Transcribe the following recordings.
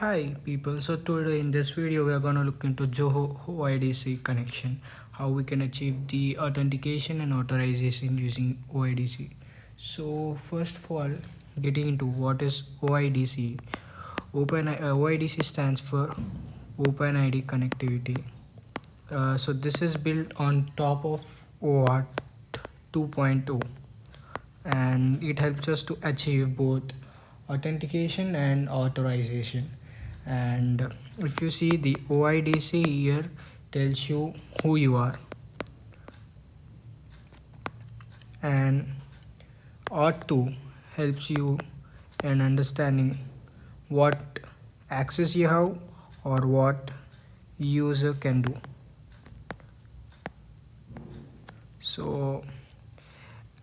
Hi people, so today in this video we are going to look into Zoho OIDC connection, how we can achieve the authentication and authorization using OIDC. So first of all, getting into what is OIDC. OIDC stands for OpenID connectivity. So this is built on top of OAuth 2.0 and it helps us to achieve both authentication and authorization. And if you see the OIDC here tells you who you are, and Auth2 helps you in understanding what access you have or what user can do. So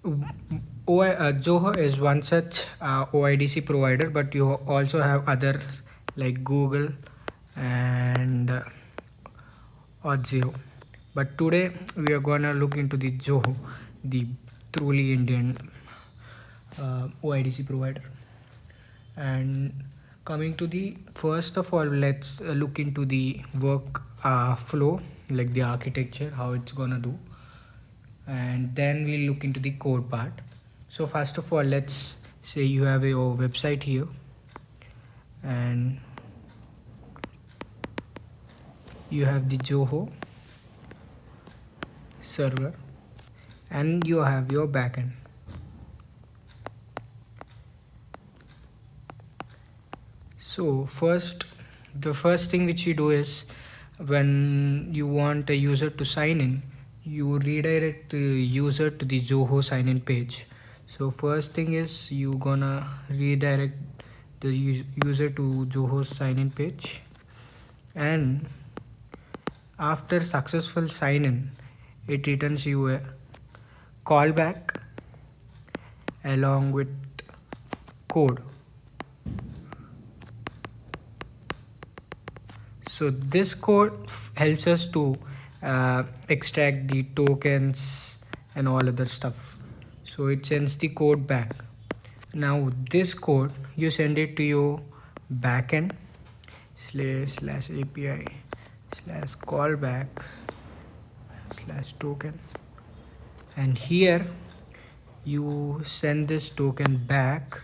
Zoho is one such OIDC provider, but you also have others like Google and Zoho. But today we are gonna look into the Zoho, the truly Indian OIDC provider. And coming to the first of all, let's look into the work flow, like the architecture, how it's gonna do, and then we'll look into the code part. So first of all, let's say you have your website here and you have the Zoho server and you have your backend. So the first thing which you do is, when you want a user to sign in, you redirect the user to the Zoho sign in page. So first thing is you gonna redirect the user to Zoho's sign in page, and after successful sign in, it returns you a callback along with code. So this code helps us to extract the tokens and all other stuff. So it sends the code back. Now this code you send it to your backend slash API slash callback slash token, and here you send this token back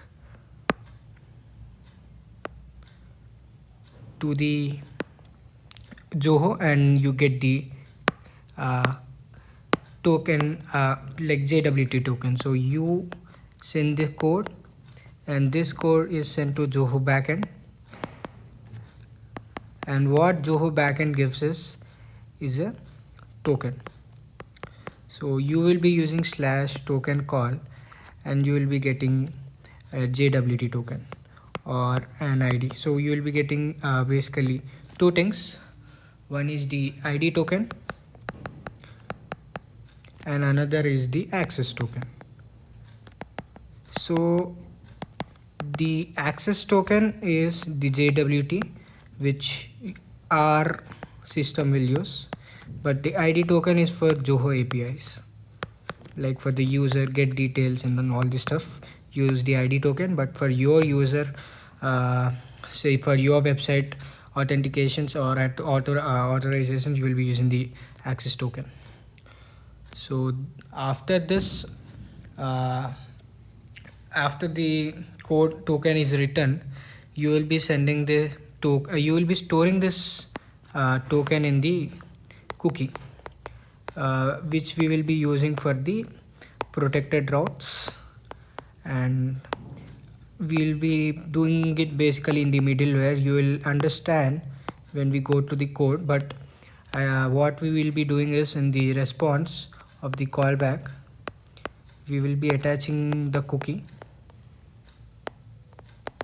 to the Zoho and you get the token like JWT token. So you send the code and this code is sent to Zoho backend, and what Zoho backend gives us is a token. So you will be using slash token call and you will be getting a JWT token or an ID. So you will be getting basically two things. One is the ID token and another is the access token. So the access token is the JWT which our system will use, but the ID token is for Zoho APIs, like for the user get details and then all this stuff use the ID token, but for your user say for your website authentications or at authorizations, you will be using the access token. So after this after the code token is written, you will be sending the you will be storing this token in the cookie, which we will be using for the protected routes, and we'll be doing it basically in the middleware. You will understand when we go to the code, but what we will be doing is, in the response of the callback, we will be attaching the cookie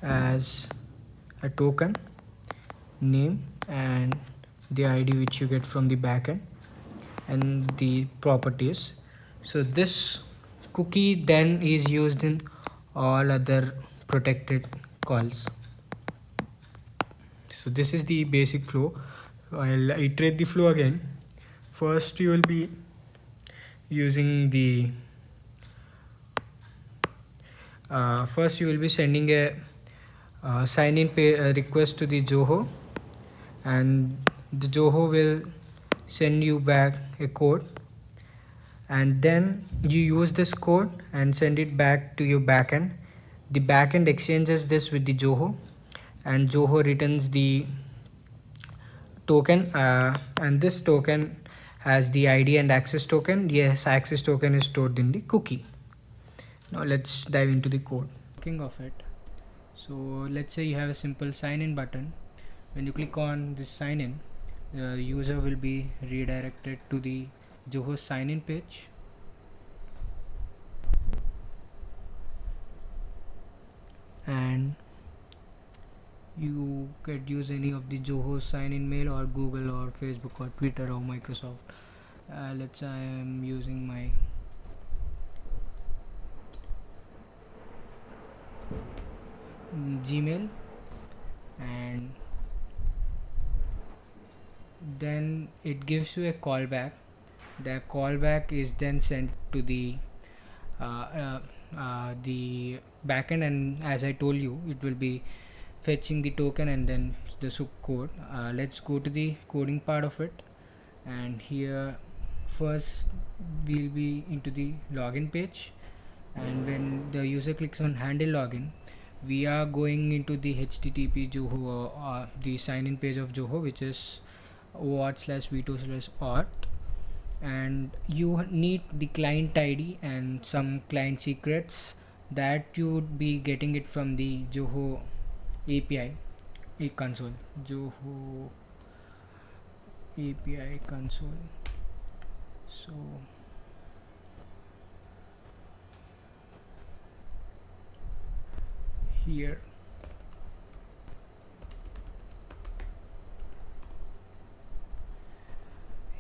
as a token name and the ID which you get from the backend and the properties. So this cookie then is used in all other protected calls. So this is the basic flow. I'll iterate the flow again. First you will be using the first you will be sending a sign in request to the Zoho, and the Zoho will send you back a code, and then you use this code and send it back to your backend. The backend exchanges this with the Zoho, and Zoho returns the token, and this token has the ID and access token. Yes, access token is stored in the cookie. Now let's dive into the code. King of it. So let's say you have a simple sign in button. When you click on this sign in, the user will be redirected to the Zoho sign in page, and you could use any of the Zoho sign in mail or Google or Facebook or Twitter or Microsoft. Let's say I am using my Gmail, and then it gives you a callback. The callback is then sent to the backend, and as I told you, it will be fetching the token and then the sub code. Let's go to the coding part of it, and here first we'll be into the login page, and when the user clicks on handle login, we are going into the http Zoho, the sign in page of Zoho, which is OAuth/v2/auth, and you need the client ID and some client secrets that you would be getting it from the Zoho API console. Zoho API console. So here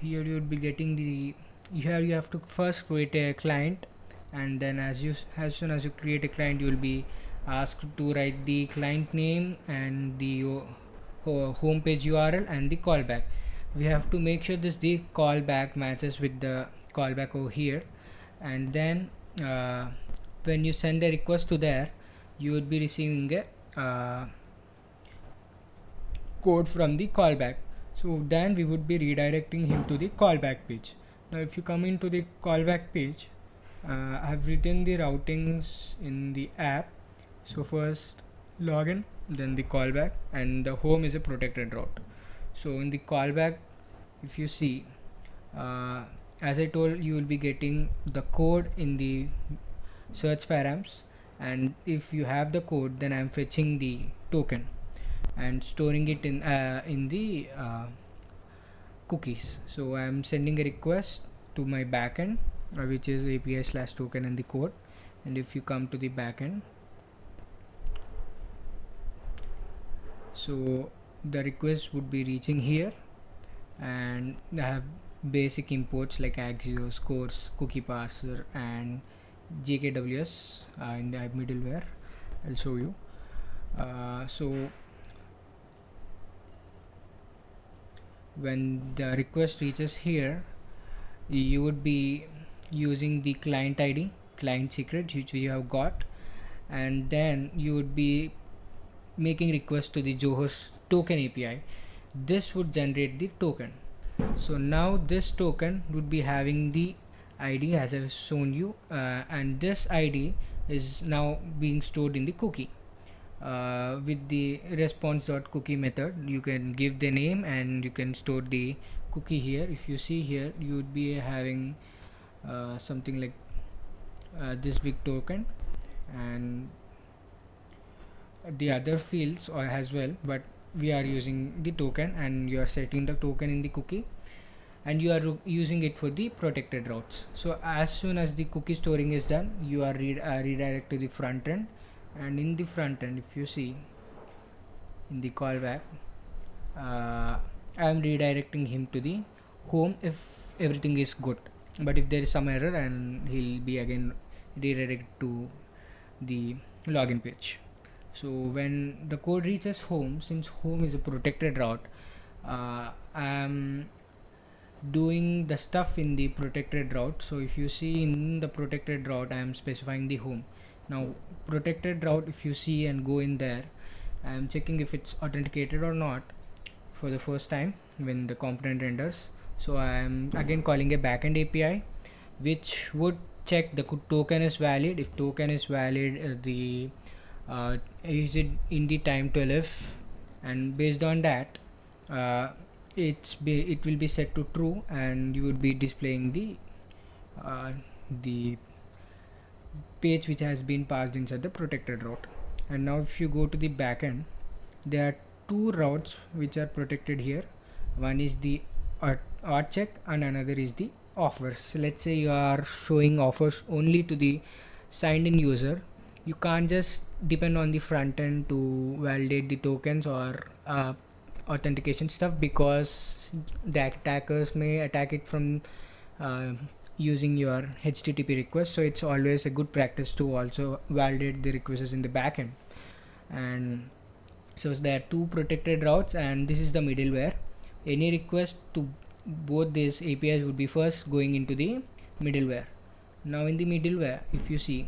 you would be getting the you have to first create a client, and then as soon as you create a client, you will be asked to write the client name and the home page URL and the callback. We have to make sure the callback matches with the callback over here, and then when you send the request to there, you would be receiving a code from the callback. So then we would be redirecting him to the callback page. Now if you come into the callback page, I have written the routings in the app. So first login, then the callback, and the home is a protected route. So in the callback, if you see, as I told, you will be getting the code in the search params, and if you have the code, then I'm fetching the token and storing it in the cookies. So I'm sending a request to my backend, which is API/token and the code. And if you come to the backend, so the request would be reaching here, and I have basic imports like Axio, Scores, Cookie Parser, and JKWS in the middleware. I'll show you. So when the request reaches here, you would be using the client ID, client secret, which you have got, and then you would be making request to the Zoho's token API. This would generate the token. So now this token would be having the ID as I've shown you, and this ID is now being stored in the cookie. With the response.cookie method, you can give the name and you can store the cookie here. If you see here, you would be having something like this big token and the other fields as well, but we are using the token, and you are setting the token in the cookie, and you are using it for the protected routes. So as soon as the cookie storing is done, you are redirect to the front end, and in the front end, if you see in the callback, I am redirecting him to the home if everything is good, but if there is some error, and he'll be again redirected to the login page. So when the code reaches home, since home is a protected route, I am doing the stuff in the protected route. So if you see in the protected route, I am specifying the home. Now protected route, if you see and go in there, I am checking if it's authenticated or not for the first time when the component renders. So I am again calling a backend API which would check the token is valid. If token is valid, the is it in the time 12, and based on that it will be set to true, and you would be displaying the page which has been passed inside the protected route. And now if you go to the backend, there are two routes which are protected here. One is the auth check and another is the offers. So let's say you are showing offers only to the signed in user. You can't just depend on the front end to validate the tokens or authentication stuff, because the attackers may attack it from using your HTTP request. So it's always a good practice to also validate the requests in the backend. And so there are two protected routes, and this is the middleware. Any request to both these APIs would be first going into the middleware. Now in the middleware, if you see,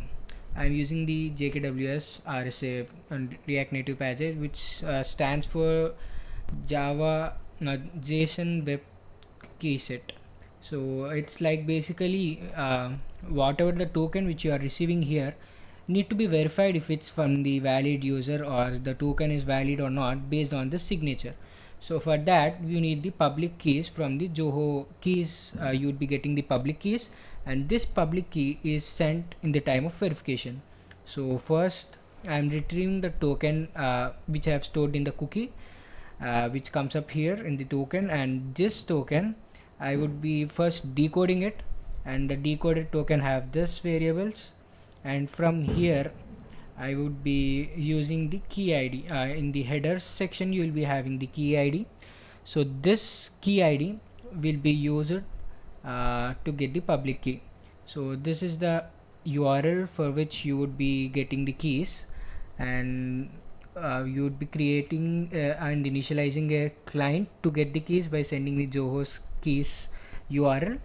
I'm using the JKWS RSA and React Native package, which stands for Java JSON Web Key Set. So it's like basically whatever the token which you are receiving here need to be verified if it's from the valid user or the token is valid or not based on the signature. So for that you need the public keys from the Zoho keys. You would be getting the public keys, and this public key is sent in the time of verification. So first I am retrieving the token which I have stored in the cookie, which comes up here in the token, and this token I would be first decoding it, and the decoded token have this variables, and from here I would be using the key ID. In the headers section you will be having the key ID. So this key ID will be used to get the public key. So this is the URL for which you would be getting the keys, and you would be creating and initializing a client to get the keys by sending the Zoho's keys URL,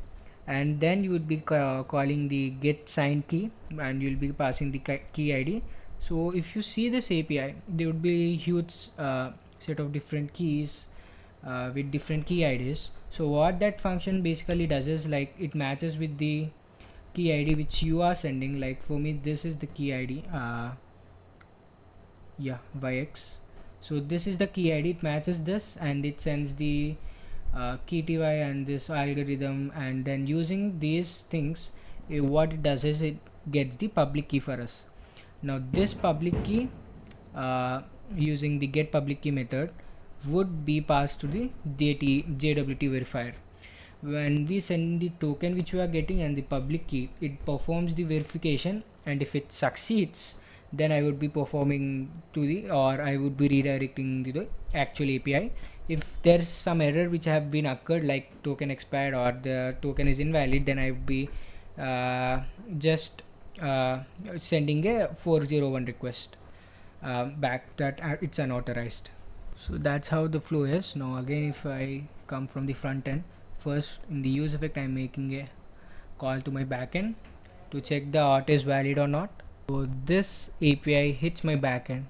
and then you would be calling the get signed key, and you will be passing the key ID. So if you see this API, there would be a huge set of different keys with different key IDs. So what that function basically does is, like, it matches with the key ID which you are sending. Like for me, this is the key ID, YX. So this is the key ID, it matches this, and it sends the key TY and this algorithm, and then using these things, what it does is it gets the public key for us. Now this public key using the get public key method would be passed to the JWT verifier. When we send the token which we are getting and the public key, it performs the verification, and if it succeeds, then I would be performing to the, or I would be redirecting to the actual API. If there's some error which have been occurred, like token expired or the token is invalid, then I would be just sending a 401 request back that it's unauthorized. So that's how the flow is. Now again, if I come from the front end, first in the use effect I'm making a call to my backend to check the auth is valid or not. So this API hits my backend,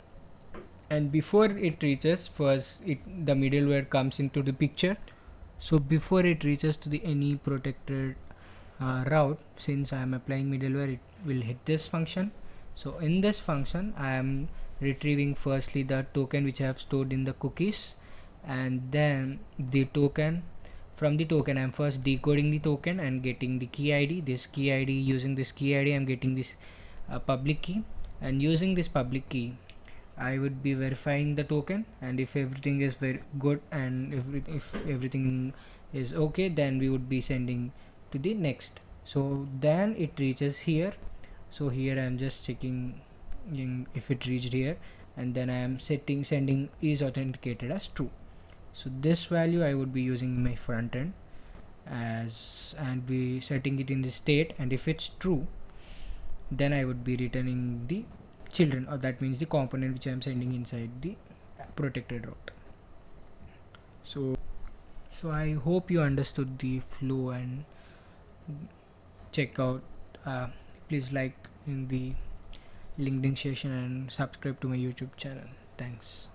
and before it reaches, first the middleware comes into the picture. So before it reaches to the any protected route, since I am applying middleware, it will hit this function. So in this function I am retrieving firstly the token which I have stored in the cookies, and then the token. From the token I am first decoding the token and getting the key ID. This key ID, using this key ID I am getting this public key, and using this public key I would be verifying the token, and if everything is very good and if everything is okay, then we would be sending to the next. So then it reaches here. So here I am just checking if it reached here, and then I am sending is authenticated as true. So this value I would be using in my front end as, and be setting it in the state, and if it's true, then I would be returning the children, or that means the component which I am sending inside the protected route. So I hope you understood the flow, and check out, please like in the LinkedIn session and subscribe to my YouTube channel. Thanks.